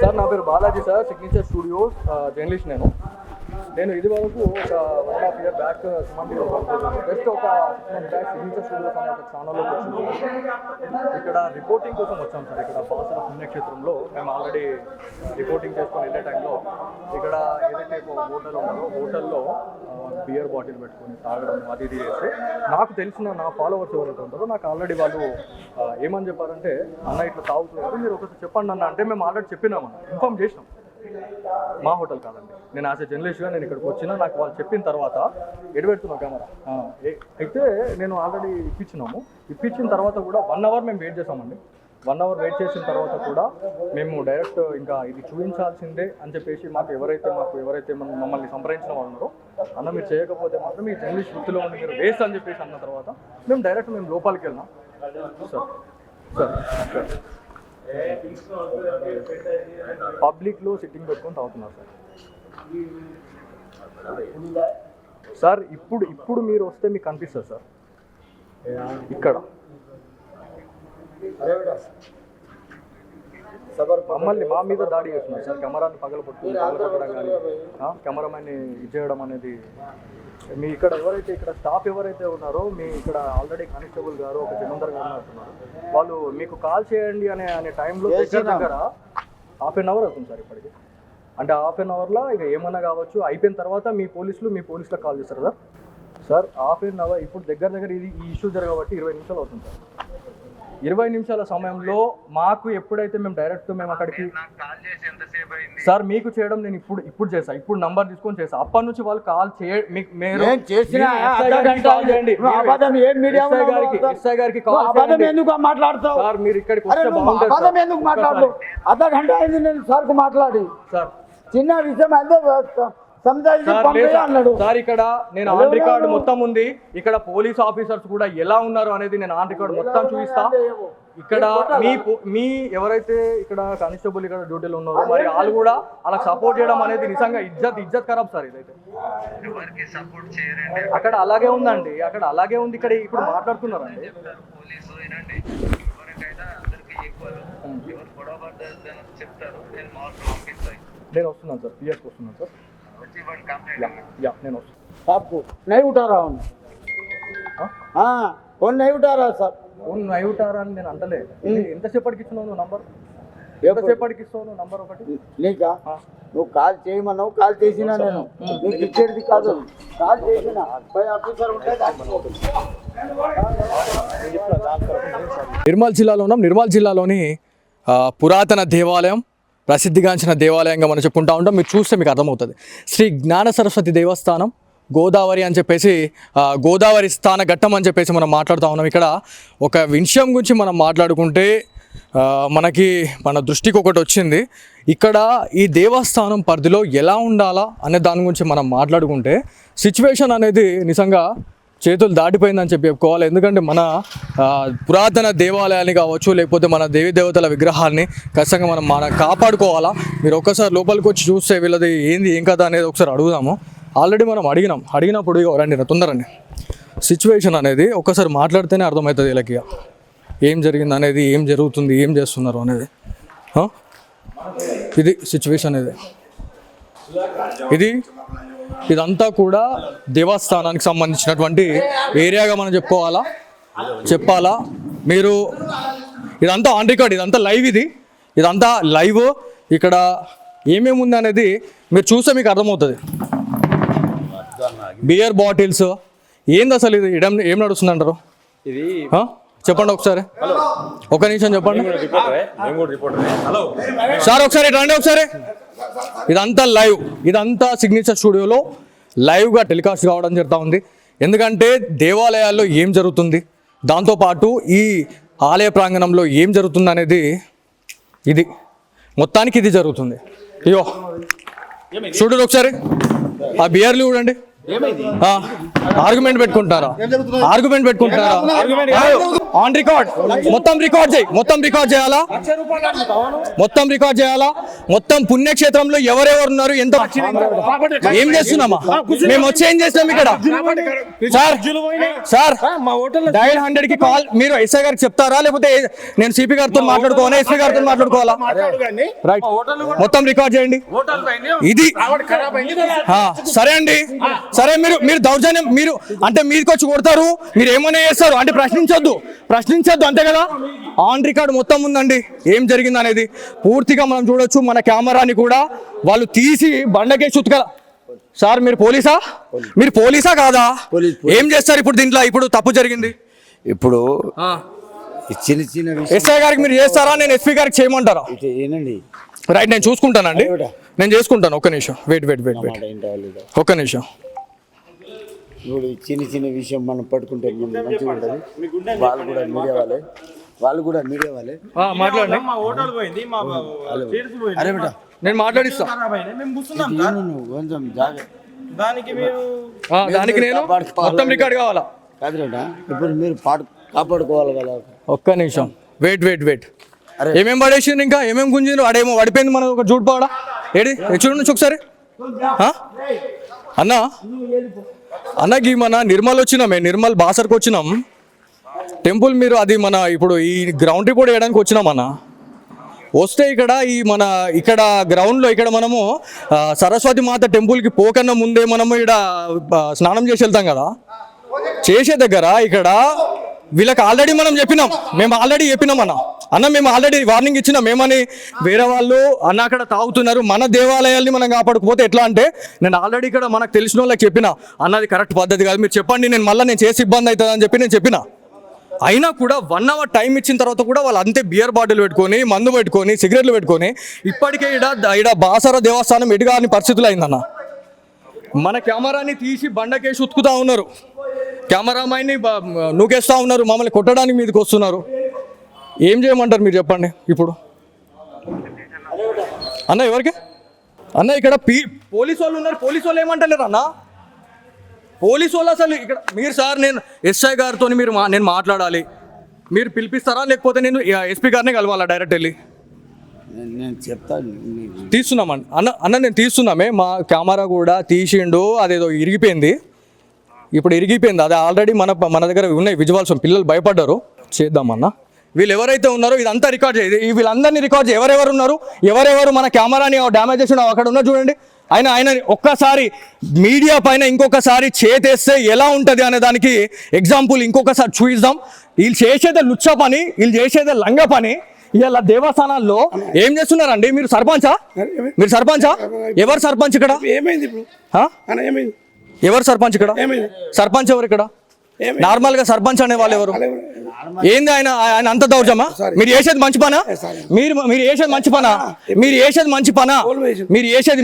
సార్ నా పేరు Balaji sir, signature studios journalist. నేను ఇది వరకు ఒక 1.5 year బ్యాక్ జస్ట్ ఒక 6 months బ్యాక్ సిగ్నేచర్ స్టూడియోస్ అనే ఒక ఛానల్లోకి వచ్చింది. ఇక్కడ రిపోర్టింగ్ కోసం వచ్చాం సార్. ఇక్కడ బాసర పుణ్యక్షేత్రంలో మేము ఆల్రెడీ రిపోర్టింగ్ చేసుకొని వెళ్ళే టైంలో ఇక్కడ ఏదైతే హోటల్ ఉన్నారో హోటల్లో బియర్ బాటిల్ పెట్టుకొని తాగడం అది ఇది చేస్తే నాకు తెలిసిన నా ఫాలోవర్స్ ఎవరైతే ఉంటారో నాకు ఆల్రెడీ వాళ్ళు ఏమని చెప్పారంటే అన్న ఇట్లా తాగుతున్నారు మీరు ఒకసారి చెప్పండి అన్న అంటే మేము ఆల్రెడీ చెప్పినామన్న ఇన్ఫార్మ్ చేసినాం. మా హోటల్ కాదండి, నేను యాజ్ ఎ జర్నలిస్ట్గా నేను ఇక్కడికి వచ్చినా నాకు వాళ్ళు చెప్పిన తర్వాత ఎడబెడుతున్నాం కెమెరా అయితే నేను ఆల్రెడీ ఇప్పించిన తర్వాత కూడా 1 అవర్ మేము వెయిట్ చేసామండి. 1 అవర్ వెయిట్ చేసిన తర్వాత కూడా మేము డైరెక్ట్ ఇంకా ఇది చూపించాల్సిందే అని చెప్పేసి మాకు ఎవరైతే మమ్మల్ని సంప్రదించిన వాళ్ళు ఉన్నారో అన్న మీరు చేయకపోతే మాత్రం ఈ జర్నలిస్ట్ వృత్తిలో ఉండి మీరు వేస్ట్ అని చెప్పేసి అన్న తర్వాత మేము లోపలికి వెళ్ళినాం. సార్ పబ్లిక్లో సిట్టింగ్ పెట్టుకొని తాగుతున్నారు సార్. ఇప్పుడు మీరు వస్తే మీకు కనిపిస్తుంది సార్ ఇక్కడ మమ్మల్ని మా మీద దాడి చేస్తున్నారు సార్. కెమెరాని పగలగొట్టడం కానీ కెమెరామెన్ని ఇచ్చేయడం అనేది మీ ఇక్కడ ఇక్కడ స్టాఫ్ ఎవరైతే ఉన్నారో మీ ఇక్కడ ఆల్రెడీ కానిస్టేబుల్ గారు ఒక జమీందార్ గారు అంటున్నారు వాళ్ళు మీకు కాల్ చేయండి అనే టైంలో దగ్గర హాఫ్ అన్ అవర్ అవుతుంది సార్ ఇప్పటికి. అంటే హాఫ్ అన్ అవర్లో ఇక ఏమన్నా కావచ్చు అయిపోయిన తర్వాత మీ పోలీసులకు కాల్ చేస్తారు సార్. హాఫ్ అన్ అవర్ ఇప్పుడు దగ్గర ఇది ఈ ఇష్యూ జరగబట్టి 20 నిమిషాలు అవుతుంది సార్. 20 నిమిషాల సమయంలో మాకు ఎప్పుడైతే మేము అక్కడికి సార్ మీకు చేయడం నేను ఇప్పుడు చేసా, ఇప్పుడు నంబర్ తీసుకొని చేసా. అప్పటి నుంచి వాళ్ళు కాల్ చేయండి మాట్లాడతారు సార్. మీరు ఇక్కడికి అర్ధ గంట అయింది నేను సార్కు మాట్లాడి సార్ చిన్న విషయం అయితే సార్. ఇక్కడ నేను ఆన్ రికార్డ్ మొత్తం ఉంది. ఇక్కడ పోలీస్ ఆఫీసర్స్ కూడా ఎలా ఉన్నారు అనేది నేను ఆన్ రికార్డ్ మొత్తం చూపిస్తా. ఇక్కడ మీ ఎవరైతే ఇక్కడ కానిస్టేబుల్ ఇక్కడ డ్యూటీలో ఉన్నారో మరి వాళ్ళు కూడా అలా సపోర్ట్ చేయడం అనేది నిజంగా ఇజ్జత్ ఖరాబ్ సార్. ఇదైతే అక్కడ అలాగే ఉందండి, అక్కడ అలాగే ఉంది. ఇక్కడ ఇప్పుడు మాట్లాడుతున్నారండి నేను వస్తున్నాను సార్, పిఎస్కి వస్తున్నాను సార్. నేను आपको नहीं उठा रहा हूँ फोन नहीं उठा रहा सर ఫోన్ నై ఉటారా అని నేను అంటలే. ఎంతసేపటికి ఇస్తున్నావు నువ్వు నంబర్? ఎంతసేపటికి ఇస్తావు నువ్వు నంబర్? ఒకటి నీకా నువ్వు కాల్ చేయమన్నావు, కాల్ చేసినా నేను నీకు ఇచ్చేది కాదు. కాల్ చేసిన పై ఆఫీసర్ ఉంటే నిర్మల్ జిల్లాలో ఉన్నాం. నిర్మల్ జిల్లాలోని పురాతన దేవాలయం, ప్రసిద్ధిగాంచిన దేవాలయంగా మనం చెప్పుకుంటా ఉంటాం. మీరు చూస్తే మీకు అర్థమవుతుంది. శ్రీ జ్ఞాన సరస్వతి దేవస్థానం గోదావరి అని చెప్పేసి గోదావరి స్థాన ఘట్టం అని చెప్పేసి మనం మాట్లాడుతూ ఉన్నాం. ఇక్కడ ఒక విషయం గురించి మనం మాట్లాడుకుంటే మన దృష్టికి ఒకటి వచ్చింది. ఇక్కడ ఈ దేవస్థానం పరిధిలో ఎలా ఉండాలా అనే దాని గురించి మనం మాట్లాడుకుంటే సిచ్యువేషన్ అనేది నిజంగా చేతులు దాటిపోయిందని చెప్పుకోవాలి. ఎందుకంటే మన పురాతన దేవాలయాన్ని కావచ్చు లేకపోతే మన దేవీ దేవతల విగ్రహాన్ని ఖచ్చితంగా మనం కాపాడుకోవాలా. మీరు ఒక్కసారి లోపలికి వచ్చి చూస్తే వీళ్ళది ఏం కదా అనేది ఒకసారి అడుగుదాము. ఆల్రెడీ మనం అడిగినప్పుడు రండి తొందరండి. సిచ్యువేషన్ అనేది ఒక్కసారి మాట్లాడితేనే అర్థమవుతుంది వీళ్ళకి ఏం జరిగింది అనేది, ఏం జరుగుతుంది, ఏం చేస్తున్నారు అనేది. ఇది సిచ్యువేషన్ ఇదంతా కూడా దేవస్థానానికి సంబంధించినటువంటి ఏరియాగా మనం చెప్పాలా. మీరు ఇదంతా ఆన్ రికార్డ్, ఇదంతా లైవ్, ఇదంతా లైవ్. ఇక్కడ ఏమేమి ఉంది అనేది మీరు చూస్తే మీకు అర్థమవుతుంది. బియర్ బాటిల్స్ ఏంది అసలు ఇది ఏం నడుస్తుంది అంటారు? ఇది చెప్పండి ఒకసారి, ఒక నిమిషం చెప్పండి సార్. ఒకసారి రండి ఒకసారి. ఇదంతా లైవ్, ఇదంతా సిగ్నేచర్ స్టూడియోలో లైవ్గా టెలికాస్ట్ కావడం జరుగుతూ ఉంది. ఎందుకంటే దేవాలయాల్లో ఏం జరుగుతుంది, దాంతోపాటు ఈ ఆలయ ప్రాంగణంలో ఏం జరుగుతుంది అనేది మొత్తానికి ఇది జరుగుతుంది. అయ్యో చూడండి ఒకసారి, ఆ బియర్లు చూడండి. ఆర్గ్యుమెంట్ పెట్టుకుంటారా? ఆన్ రికార్డ్ మొత్తం రికార్డ్ చేయాలా? మొత్తం పుణ్యక్షేత్రంలో ఎవరెవరు ఉన్నారు, ఎంత ఏం చేస్తున్నామా మేము వచ్చి ఏం చేసినాం ఇక్కడ? సార్ డయల్ 100కి కాల్ మీరు ఎస్ఐ గారికి చెప్తారా లేకపోతే నేను సిపి గారితో మాట్లాడుకోవాలా, ఎస్ఐ గారితో మాట్లాడుకోవాలా? రైట్, మొత్తం రికార్డ్ చేయండి. ఇది సరే అండి, సరే. మీరు దౌర్జన్యం, మీరు అంటే మీదకి వచ్చి కొడతారు, మీరు ఏమైనా చేస్తారు అంటే ప్రశ్నించొద్దు అంతే కదా. ఆన్ రికార్డ్ మొత్తం ఉందండి ఏం జరిగింది అనేది పూర్తిగా మనం చూడొచ్చు. మన కెమెరాని కూడా వాళ్ళు తీసి బండకేసి సార్ మీరు పోలీసా? మీరు పోలీసా కాదా? పోలీస్. ఏం చేస్తారు ఇప్పుడు దీంట్లో? ఇప్పుడు తప్పు జరిగింది, ఇప్పుడు ఈ చిన్న చిన్న విషయం ఎస్ఐ గారికి మీరు చేస్తారా, నేను ఎస్పీ గారికి చేయమంటారా? ఇటు ఏనండి రైట్, నేను చూసుకుంటానండి, నేను చేసుకుంటాను. ఒక్క నిమిషం వెయిట్ మాట ఏంటో వాళ్ళు. ఒక్క నిమిషం. ఇప్పుడు ఈ చిన్న చిన్న విషయం మనం పట్టుకుంటే మనం మంచిగా ఉంటుంది. వాళ్ళు కూడా మీడియా వాళ్ళే మాట్లాడండి. మా హోటల్ పోయింది, మా చైర్స్ పోయింది, అరే బేటా నేను మాట్లాడిస్తా. ఖరాబ్ అయినాయి. మేము కూర్చున్నాం ఇది సార్. నువ్వు కొంచెం జాగ్రత్త. దానికి మీరు దానికి నేను మొత్తం రికార్డ్ కావాలా? కాదు బేటా, ఇప్పుడు మీరు కాపాడుకోవాలి కదా. ఒక్క నిమిషం వెయిట్. ఏమేం పడేసిండు, ఇంకా ఏమేం గుంజిండ్రు? అడేమో పడిపోయింది మన ఒక జూట్ పాడ. ఏడి చూడండి ఒకసారి. అన్నకి మన నిర్మల్ వచ్చినామే, నిర్మల్ బాసర్కి వచ్చినాం టెంపుల్. మీరు అది మన ఇప్పుడు ఈ గ్రౌండ్ రిపోర్ట్ వేయడానికి వచ్చినాం అన్న. వస్తే ఇక్కడ గ్రౌండ్లో ఇక్కడ మనము సరస్వతి మాత టెంపుల్కి పోకన్నా ముందే మనము ఇక్కడ స్నానం చేసి వెళ్తాం కదా. చేసే దగ్గర ఇక్కడ వీళ్ళకి ఆల్రెడీ మనం చెప్పినాం, మేము ఆల్రెడీ చెప్పినాం అన్న మేము ఆల్రెడీ వార్నింగ్ ఇచ్చినాం. మేమని వేరే వాళ్ళు అన్న అక్కడ తాగుతున్నారు, మన దేవాలయాల్ని మనం కాపాడుకోపోతే ఎట్లా అంటే, నేను ఆల్రెడీ ఇక్కడ మనకు తెలిసిన వాళ్ళకి చెప్పిన అన్నది కరెక్ట్ పద్ధతి కాదు, మీరు చెప్పండి, నేను మళ్ళీ చేసి ఇబ్బంది అవుతుంది అని చెప్పి నేను చెప్పిన. అయినా కూడా 1 hour టైం ఇచ్చిన తర్వాత కూడా వాళ్ళు అంతే బియర్ బాటిల్ పెట్టుకొని, మందు పెట్టుకొని, సిగరెట్లు పెట్టుకొని ఇప్పటికే ఇక్కడ బాసర దేవస్థానం ఎటుగాని పరిస్థితులు అయిందన్న. మన కెమెరాని తీసి బండకేసి ఉతుకుతా ఉన్నారు, కెమెరామైన్ని నూకేస్తూ ఉన్నారు, మమ్మల్ని కొట్టడానికి మీదకి వస్తున్నారు. ఏం చేయమంటారు మీరు చెప్పండి ఇప్పుడు? అన్న ఎవరికి అన్న ఇక్కడ పోలీసు వాళ్ళు ఉన్నారు, పోలీసు వాళ్ళు ఏమంటలేరు అన్న? పోలీసు వాళ్ళు అసలు ఇక్కడ మీరు సార్, నేను ఎస్ఐ గారితో నేను మాట్లాడాలి, మీరు పిలిపిస్తారా లేకపోతే నేను ఎస్పీ గారిని కలవాలా డైరెక్ట్ వెళ్ళి? నేను చెప్తాను. తీస్తున్నామండి అన్న నేను తీస్తున్నామే, మా కెమెరా కూడా తీసిండు, అదేదో ఇరిగిపోయింది, ఇప్పుడు ఇరిగిపోయింది. అది ఆల్రెడీ మన దగ్గర ఉన్నాయి విజువల్స్, పిల్లలు భయపడ్డారు. చేద్దామన్నా, వీళ్ళు ఎవరైతే ఉన్నారో ఇదంతా రికార్డ్ చేయాలి, వీళ్ళందరినీ రికార్డ్ చేయాలి. ఎవరెవరు ఉన్నారు, ఎవరెవరు మన కెమెరాని డ్యామేజ్ చేసిన అక్కడ ఉన్నారు చూడండి. ఆయన ఒక్కసారి మీడియా పైన ఇంకొకసారి చేతేస్తే ఎలా ఉంటుంది అనే దానికి ఎగ్జాంపుల్ ఇంకొకసారి చూపిద్దాం. వీళ్ళు చేసేదే లుచ్చ పని, వీళ్ళు చేసేదే లంగ పని. ఇలా దేవస్థానాల్లో ఏం చేస్తున్నారండి? మీరు సర్పంచా? ఎవరు సర్పంచ్ ఇక్కడ? ఏమైంది ఇప్పుడు? ఏమైంది? ఎవరు సర్పంచ్ ఇక్కడ? సర్పంచ్ ఎవరు ఇక్కడ? నార్మల్ గా సర్పంచ్ అనే వాళ్ళు ఎవరు? ఏంది ఆయన అంత దౌర్జమా? మీరు చేసేది మంచి పనా? మీరు చేసేది మంచి పనా? మీరు చేసేది మంచి పనా? మీరు చేసేది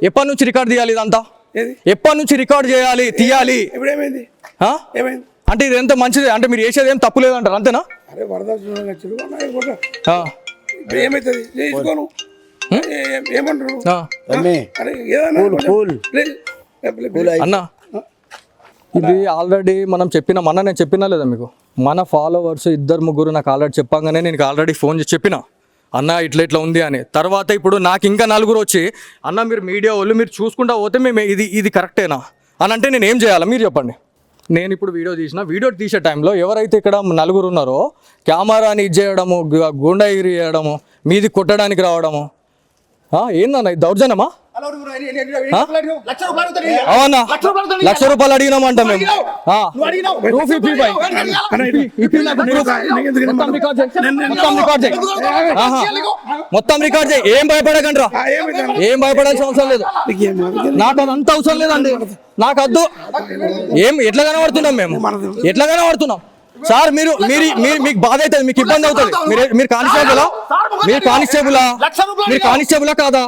ఎప్పటి నుంచి రికార్డ్ తీయాలి ఇదంతా? ఎప్పటి నుంచి రికార్డ్ చేయాలి, తీయాలి? అంటే ఇది ఎంత మంచిది అంటే మీరు చేసేది ఏం తప్పు లేదంటారు, అంతేనా? అన్న ఇది ఆల్రెడీ మనం చెప్పినాం అన్న, నేను చెప్పినా లేదా మీకు? మన ఫాలోవర్స్ 2-3 నాకు ఆల్రెడీ చెప్పగానే నేను ఆల్రెడీ ఫోన్ చేసి చెప్పిన అన్న ఇట్లా ఉంది అని. తర్వాత ఇప్పుడు నాకు ఇంకా 4 వచ్చి అన్న మీరు మీడియా వాళ్ళు మీరు చూసుకుంటా పోతే మేము ఇది కరెక్టేనా అని అంటే నేను ఏం చేయాలి మీరు చెప్పండి? నేను ఇప్పుడు వీడియో తీసే టైంలో ఎవరైతే ఇక్కడ 4 ఉన్నారో కెమెరాని ఇది చేయడము, గుండాగిరి చేయడము, మీది కొట్టడానికి రావడము, ఏందన్న ఇది దౌర్జన్యమా? అవునా? ₹1,00,000 అడిగినామంట మేము. మొత్తం రికార్డ్ చేయి, ఏం భయపడకండి రా, ఏం భయపడాల్సిన అవసరం లేదు. నాకు అదంతా అవసరం లేదండి, నాకు వద్దు. ఎట్లా కనబడుతున్నాం మేము? ఎట్లా కనబడుతున్నాం సార్? మీకు బాధ అవుతుంది, మీకు ఇబ్బంది అవుతుంది. మీరు కానిస్టేబులా కాదా?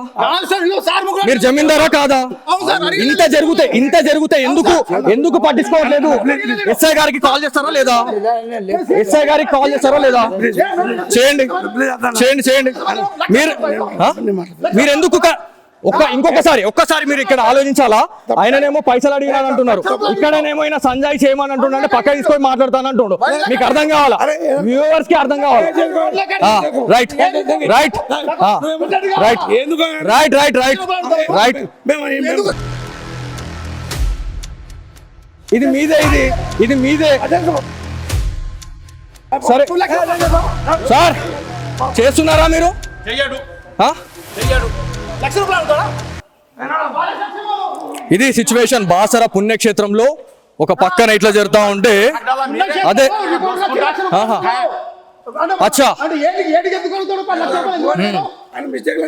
మీరు జమీందారా కాదా? ఇంత జరిగితే ఎందుకు పట్టించుకోవట్లేదు? ఎస్ఐ గారికి కాల్ చేస్తారా లేదా? చేయండి. మీరు ఎందుకు ఒక్కసారి మీరు ఇక్కడ ఆలోచించాలా? ఆయననేమో పైసలు అడిగినాను అంటున్నారు, ఇక్కడనేమో ఆయన సంజయ్ చేయమని అంటున్నాడు, పక్క తీసుకొని మాట్లాడతానంటుండు. మీకు అర్థం కావాలా? వ్యూవర్స్ కి అర్థం కావాలా? రైట్. ఇది మీదే సరే సార్, చేస్తున్నారా మీరు? ఇది సిచ్యువేషన్ బాసర పుణ్యక్షేత్రంలో. ఒక పక్కన ఇట్లా జరుగుతూ ఉంటే అదే అచ్చా ఆయన మిస్టేక్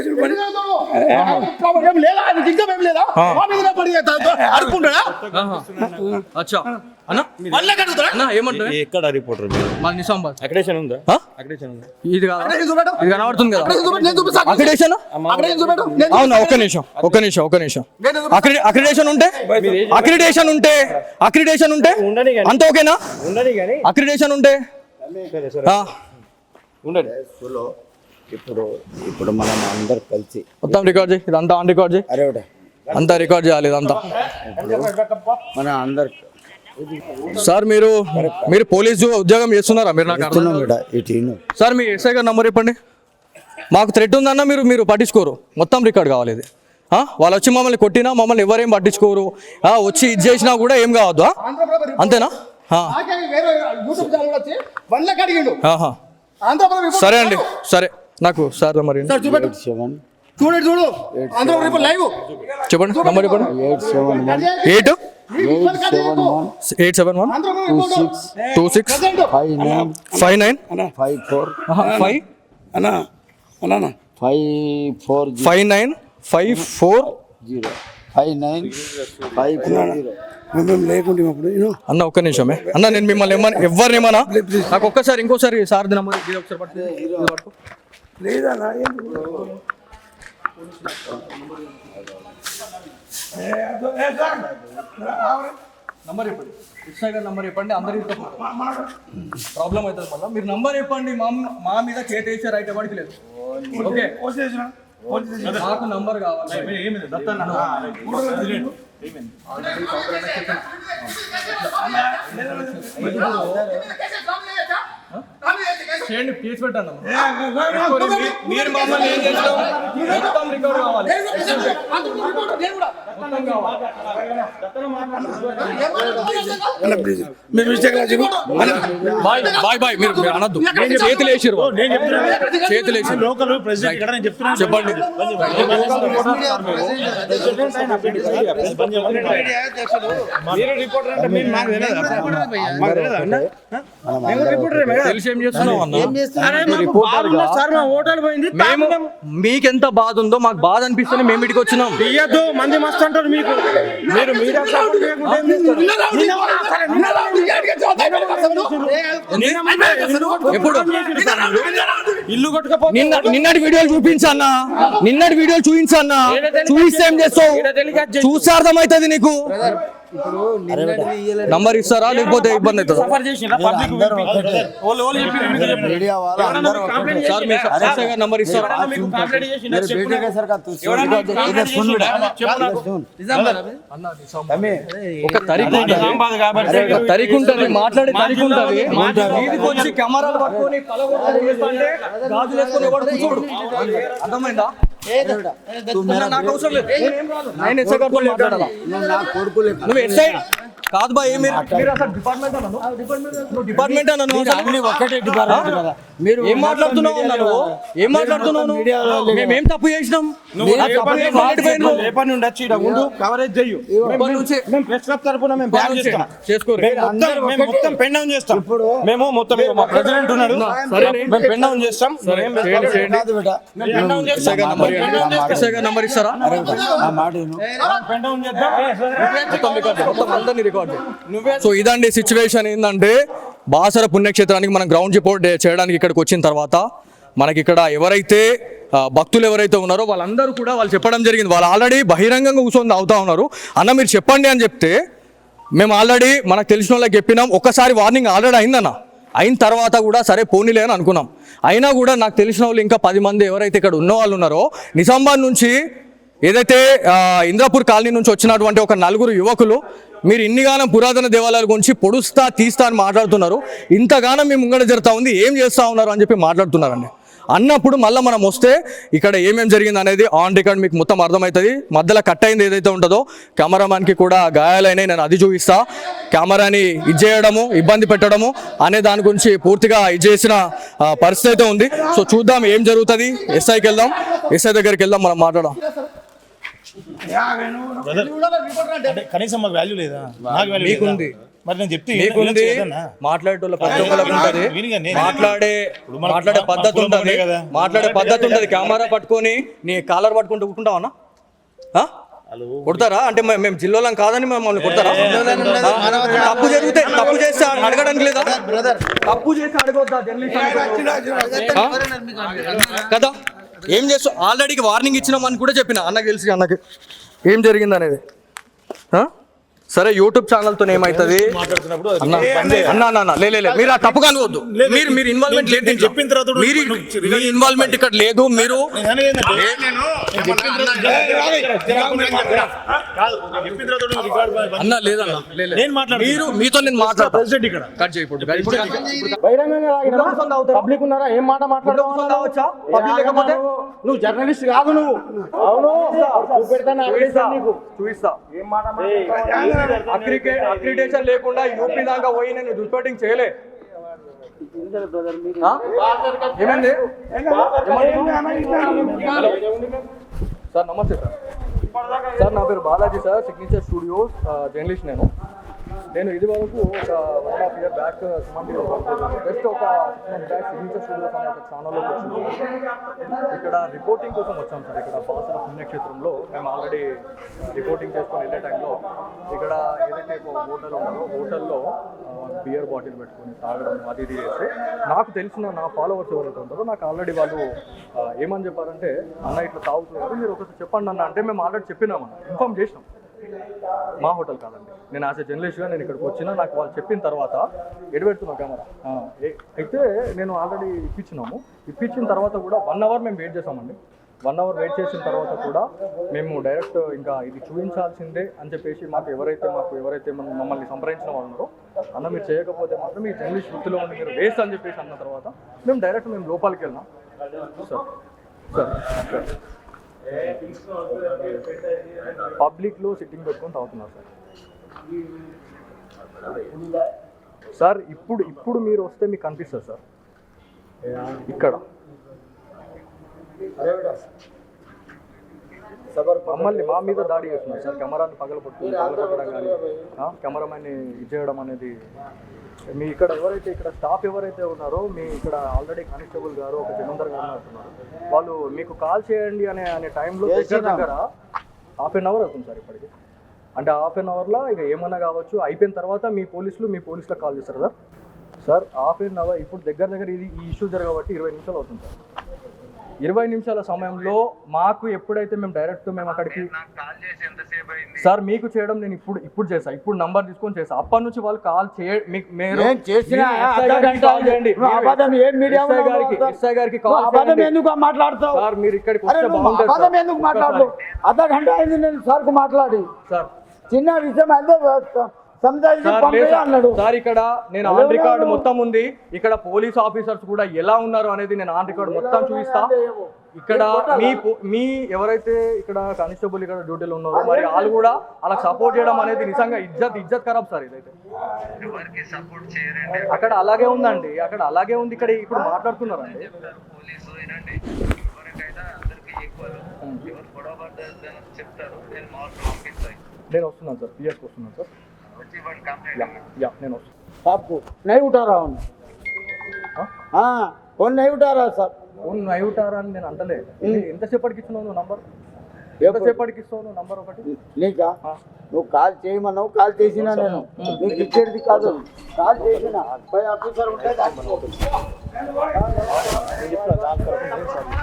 ఏం లేదా ఆయన ఇంకా ఏం లేదా మా మీద పడి అడుకుంటాడా అచ్చా అన్న మళ్ళీ అడుగుతాడా అన్న ఏమంటారు ఎక్కడ రిపోర్టర్ మాది నిజామాబాద్ అక్రిడేషన్ ఉందా ఆ? అక్రిడేషన్ ఉందా ఇది కాదా ఇది కనబడుతుంది కదా నేను చూపిస్తా అక్రిడేషన్ అక్కడ ఏం చూపెట్టు అవునా ఒక్క నిమిషం అక్రిడేషన్ ఉంటే ఉండని కానీ అంత ఓకేనా ఉండని కానీ అక్రిడేషన్ ఉంటే సరే సరే ఆ, ఉండండి ఇప్పుడు మనం అందరు కలిసి మొత్తం రికార్డ్ చేయి ఇదంతా ఆన్ రికార్డ్ చేయి అరే ఒకటే అంతా రికార్డ్ చేయాలి ఇదంతా మన అందరు సార్ మీరు పోలీసు ఉద్యోగం చేస్తున్నారా మీరు నాకు అర్థం ఇస్తున్నాం బిడ్డ ఇటు ఇను. సార్ మీ ఎస్ఐ గారి నంబర్ ఇవ్వండి మాకు థ్రెట్ ఉందన్న మీరు పట్టించుకోరు మొత్తం రికార్డ్ కావాలి ఇది వాళ్ళు వచ్చి మమ్మల్ని కొట్టినా మమ్మల్ని ఎవరేం పట్టించుకోరు వచ్చి ఇది చేసినా కూడా ఏం కావద్దు అంతేనా వేరే యూట్యూబ్ ఛానల్ వచ్చి 1 లక్ష అడిగిండు ఆహా. ఆంధ్రప్రదేశ్ సరే అండి సరే నాకు సార్ మరి చూపెట్టు 87 చూడు ఆంధ్రప్రదేశ్ లైవ్ చెప్పండి నంబర్ చెప్పండి 871 871 26 59 59 54 5 అన్నా అన్నా 540 59 54 59 మేము లేకుంటే అప్పుడు అన్న ఒక్క నిమిషమే అన్న నేను మిమ్మల్ని ఎవరిని ఏమన్నా నాకు ఒక్కసారి ఇంకోసారి సార్ నంబర్ ఒకసారి పట్టుకో లేదా నంబర్ చెప్పండి ఎస్ఐ గారి నంబర్ చెప్పండి అందరికి ప్రాబ్లం అవుతుంది మళ్ళీ మీరు నంబర్ చెప్పండి మా మీద చేతేసే రైట్ ఎవరికి లేదు ఓకే మాకు నంబర్ కావాలి చేయండి కేసు పెట్టండి మీరు మమ్మల్ని ఏం చేసినాం మొత్తం రికార్డ్ కావాలి మొత్తం కావాలి మేము మిస్టేక్ బాయ్ మీరు అనొద్దు చేతులు వేసిరు చేతులు వేసి లోకల్ ప్రెసిడెంట్ ఇక్కడ నేను చెప్తున్నాను చెప్పండి మీరు రిపోర్టర్ అంటే మేము మాకు తెలియదు మాకు తెలియదు తెలిసి ఏం చేస్తున్నావు అన్న ఓటాలు పోయింది మేము మీకెంత బాధ ఉందో మాకు బాధ అనిపిస్తేనే మేము ఇటుకి వచ్చినాం తీయద్దు మంది మస్తు అంటారు మీకు మీరు మీడియా సపోర్ట్ చేయకుండా ఏం చేస్తారు? ఎప్పుడు ఇల్లు కొట్టుకపోతే నిన్నటి వీడియోలు చూపించన్నా నిన్నటి వీడియోలు చూపించన్నా చూపిస్తే ఏం చేస్తావు చూస్తే అర్థమవుతుంది నీకు నంబర్ ఇస్తారా లేకపోతే ఇబ్బంది అవుతుందా సఫర్ చేసిన పబ్లిక్ మీడియా వాళ్ళు అందరూ సార్ మీ ఎస్ఐ గారి నంబర్ ఇస్తారా మీకు కంప్లైంట్ చేసిన बेटे के सर का तू इधर सुन बेटा ఒక తరికు ఒక తరికు ఉంటుంది మాట్లాడే తరికు ఉంటుంది మీదికి వచ్చి కెమెరాలు పట్టుకొని పలగొట్టు చేస్తుంటే గాజులు వేసుకొని ఎవడు కూర్చోడు అర్థమైందా నాకు అవసరం లేదు నేను ఎస్ఐ గారితో మాట్లాడాలా ना कोड़को ले నువ్వు ఎస్ఐ కాదు బా మీరు అసలు డిపార్ట్మెంట్ అన్నాను నువ్వు డిపార్ట్మెంట్ అన్నాను అన్ని ఒక్కటే డిపార్ట్మెంట్ కదా మీరు ఏం మాట్లాడుతున్నావు అన్నాను ఏం మాట్లాడుతున్నావు నువ్వు? మేమేం తప్పు చేసినాం ఆ తప్పు ఏం మాట్లాడిపోయినావు? రేపటి నుండి వచ్చి ఈడ ఉండు కవరేజ్ చెయ్యు ఇప్పటి నుంచి మేము ప్రెస్ క్లబ్ తరపున మేము బ్యాన్ చేస్తాం చేసుకోరు మేము మొత్తం పెన్ డౌన్ చేస్తాం మేము మొత్తం మా ప్రెసిడెంట్ ఉన్నాడు మేము పెన్ డౌన్ చేస్తాం కాదు బేటా పెన్ డౌన్ చేస్తాం ఎస్ఐ గారి నంబర్ ఇస్తారా నా మాట విను పెన్ డౌన్ చేద్దాం మొత్తం రికార్డు మొత్తం అందరినీ రికార్డు సో ఇదండి సిచ్యువేషన్ ఏంటంటే బాసర పుణ్యక్షేత్రానికి మనం గ్రౌండ్ రిపోర్ట్ చేయడానికి ఇక్కడికి వచ్చిన తర్వాత మనకి ఇక్కడ ఎవరైతే భక్తులు ఎవరైతే ఉన్నారో వాళ్ళందరూ కూడా వాళ్ళు చెప్పడం జరిగింది వాళ్ళు ఆల్రెడీ బహిరంగంగా కూర్చొని అవుతా ఉన్నారు అన్న మీరు చెప్పండి అని చెప్తే మేము ఆల్రెడీ మనకు తెలిసిన వాళ్ళకి చెప్పినాం ఒక్కసారి వార్నింగ్ ఆల్రెడీ అయిందన్న అయిన తర్వాత కూడా సరే పోనీలే అని అనుకున్నాం అయినా కూడా నాకు తెలిసిన వాళ్ళు ఇంకా 10 మంది ఎవరైతే ఇక్కడ ఉన్న వాళ్ళు ఉన్నారో నిజామాబాద్ నుంచి ఏదైతే ఇంద్రాపూర్ కాలనీ నుంచి వచ్చినటువంటి ఒక 4 యువకులు మీరు ఇన్నిగానం పురాతన దేవాలయాల గురించి పొడుస్తా తీస్తా అని మాట్లాడుతున్నారు ఇంతగానం మీ ముంగడ జరుగుతూ ఉంది ఏం చేస్తూ ఉన్నారు అని చెప్పి మాట్లాడుతున్నారండి అన్నప్పుడు మళ్ళీ మనం వస్తే ఇక్కడ ఏమేమి జరిగింది అనేది ఆన్ రికార్డ్ మీకు మొత్తం అర్థమవుతుంది మధ్యలో కట్ అయింది ఏదైతే ఉంటుందో కెమెరామ్యాన్కి కూడా గాయాలైనవి నేను అది చూపిస్తా కెమెరాని ఇది చేయడము ఇబ్బంది పెట్టడము అనే దాని గురించి పూర్తిగా ఇది చేసిన పరిస్థితి అయితే ఉంది సో చూద్దాం ఏం జరుగుతుంది ఎస్ఐకి వెళ్దాం ఎస్ఐ దగ్గరికి వెళ్దాం మనం మాట్లాడదాం కనీసం మాకు వాల్యూ లేదా నాకు వాల్యూ మీకుంది మరి నేను చెప్తే మీకుంది మాట్లాడేటోళ్ళ ప్రతి ఒక్కరికి ఉంటది, మాట్లాడే పద్ధతి ఉంటది, మాట్లాడే పద్ధతి ఉంటది. కెమెరా పట్టుకొని నీ కాలర్ పట్టుకుంటూ కూర్చుంటావన్నా కొడతారా? అంటే మేము జిల్లాలం కాదని మమ్మల్ని కొడతారా? తప్పు జరిగితే తప్పు చేస్తే అడగడానికి లేదా? తప్పు చేసి అడగొద్దా జర్నలిస్ట్ కదా? ఏం చేస్తా ఆల్రెడీ వార్నింగ్ ఇచ్చినామని కూడా చెప్పిన అన్నకి తెలిసి అన్నకి ఏం జరిగింది అనేది. సరే యూట్యూబ్ ఛానల్తో ఏమవుతుంది అన్న లే మీరు ఆ తప్పుగా అనుకోవద్దు. మీరు ఇన్వాల్వ్మెంట్ లేదు, చెప్పిన తర్వాత మీ ఇన్వాల్వ్మెంట్ ఇక్కడ లేదు. మీరు అన్న లేదన్న మీరు మీతో నేను మాట్లాడతాను ఇక్కడ కట్ చేయకూడదు. పబ్లిక్ ఉన్నారా? ఏం మాట మాట్లాడవచ్చా? పబ్లిక్ లేకపోతే నువ్వు జర్నలిస్ట్ కాదు. నువ్వు అవును చూపిస్తా. ఏం మాట అక్రిడేషన్ లేకుండా యూపీ దాకా పోయి నేను రిపోర్టింగ్ చేయలే. ఏమైంది సార్? నమస్తే సార్, నా పేరు Balaji sir, signature studios journalist. నేను ఇది వరకు ఒక 1.5 year బ్యాక్ సుమంతిలో జస్ట్ ఒక 6 months బ్యాక్ సిగ్నేచర్ స్టూడియోస్ అనే ఒక ఛానల్లోకి వచ్చింది. ఇక్కడ రిపోర్టింగ్ కోసం వచ్చాం సార్. ఇక్కడ బాసర పుణ్యక్షేత్రంలో మేము ఆల్రెడీ రిపోర్టింగ్ చేసుకొని వెళ్ళే టైంలో ఇక్కడ ఏదైతే హోటల్ ఉన్నదో హోటల్లో బియర్ బాటిల్ పెట్టుకొని తాగడం అది ఇది చేస్తే నాకు తెలిసిన నా ఫాలోవర్స్ ఎవరైతే ఉంటారో నాకు ఆల్రెడీ వాళ్ళు ఏమని చెప్పారంటే, అన్న ఇట్లా తాగుతున్నారు మీరు ఒకసారి చెప్పండి అన్న అంటే మేము ఆల్రెడీ చెప్పినామన్న, ఇన్ఫార్మ్ చేసినాం. మా హోటల్ కాదండి, నేను యాజ్ ఎ జర్నలిస్ట్గా నేను ఇక్కడికి వచ్చినా నాకు వాళ్ళు చెప్పిన తర్వాత ఎడబెడుతున్నాం కెమెరా అయితే నేను ఆల్రెడీ ఇప్పించిన తర్వాత కూడా 1 hour మేము వెయిట్ చేసామండి. 1 hour వెయిట్ చేసిన తర్వాత కూడా మేము డైరెక్ట్ ఇంకా ఇది చూపించాల్సిందే అని చెప్పేసి మాకు ఎవరైతే మమ్మల్ని సంప్రదించిన వాళ్ళు ఉన్నారో, అన్న మీరు చేయకపోతే మాత్రం ఈ జర్నలిస్ట్ వృత్తిలో ఉండి మీరు వేస్ట్ అని చెప్పేసి అన్న తర్వాత మేము లోపలికి వెళ్ళినాం. సార్ పబ్లిక్లో సిట్టింగ్ పెట్టుకొని తాగుతున్నారు సార్. ఇప్పుడు మీరు వస్తే మీకు కనిపిస్తుంది సార్ ఇక్కడ మమ్మల్ని మా మీద దాడి చేస్తున్నారు సార్. కెమెరాని పగలగొట్టడం కానీ కెమెరామెన్ని ఇచ్చేయడం అనేది మీ ఇక్కడ ఇక్కడ స్టాఫ్ ఎవరైతే ఉన్నారో మీ ఇక్కడ ఆల్రెడీ కానిస్టేబుల్ గారు ఒక జమీందార్ గారు అంటున్నారు, వాళ్ళు మీకు కాల్ చేయండి అనే టైంలో దగ్గర 1/2 hour అవుతుంది సార్ ఇప్పటికి. అంటే 1/2 hourలో ఇక ఏమన్నా కావచ్చు, అయిపోయిన తర్వాత మీ పోలీసులకు కాల్ చేస్తారు సార్. సార్ 1/2 hour ఇప్పుడు దగ్గర ఈ ఇష్యూ జరగబట్టి 20 నిమిషాలు అవుతుంది సార్. 20 నిమిషాల సమయంలో మాకు ఎప్పుడైతే మేము అక్కడికి సార్ మీకు చేయడం నేను ఇప్పుడు చేసా, ఇప్పుడు నంబర్ తీసుకొని చేసా. అప్పటి నుంచి వాళ్ళు కాల్ మాట్లాడతావు సార్. మీరు ఇక్కడికి మాట్లాడు అర్ధ గంట అయింది నేను సార్ కు మాట్లాడి సార్ చిన్న విషయం అయితే సార్ ఇక్కడ నేను ఆన్ రికార్డు మొత్తం ఉంది. ఇక్కడ పోలీస్ ఆఫీసర్స్ కూడా ఎలా ఉన్నారు అనేది నేను ఆన్ రికార్డు మొత్తం చూపిస్తా. ఇక్కడ మీ ఎవరైతే ఇక్కడ కానిస్టేబుల్ ఇక్కడ డ్యూటీలో ఉన్నారో మరి వాళ్ళు కూడా అలా సపోర్ట్ చేయడం అనేది నిజంగా ఇజ్జత్ ఖరాబ్ సార్. ఇదైతే అక్కడ అలాగే ఉందండి, అక్కడ అలాగే ఉంది. ఇక్కడ ఇప్పుడు మాట్లాడుతున్నారండి. నేను వస్తున్నాను సార్, పిఎస్కి వస్తున్నాను సార్. నేను आपको नहीं उठा रहा हूँ फोन नहीं उठा रहा सर ఫోన్ నైట్ ఉంటారా అని నేను అంటలే. ఎంతసేపటికి ఇస్తున్నావు నంబర్? ఎంతసేపటికి ఇస్తావు నంబర్ ఒకటి? నీకా నువ్వు కాల్ చేయమన్నావు, కాల్ చేసినా నేను నీకు ఇచ్చేది కాదు. కాల్ చేసిన పై ఆఫీసర్ ఉంటే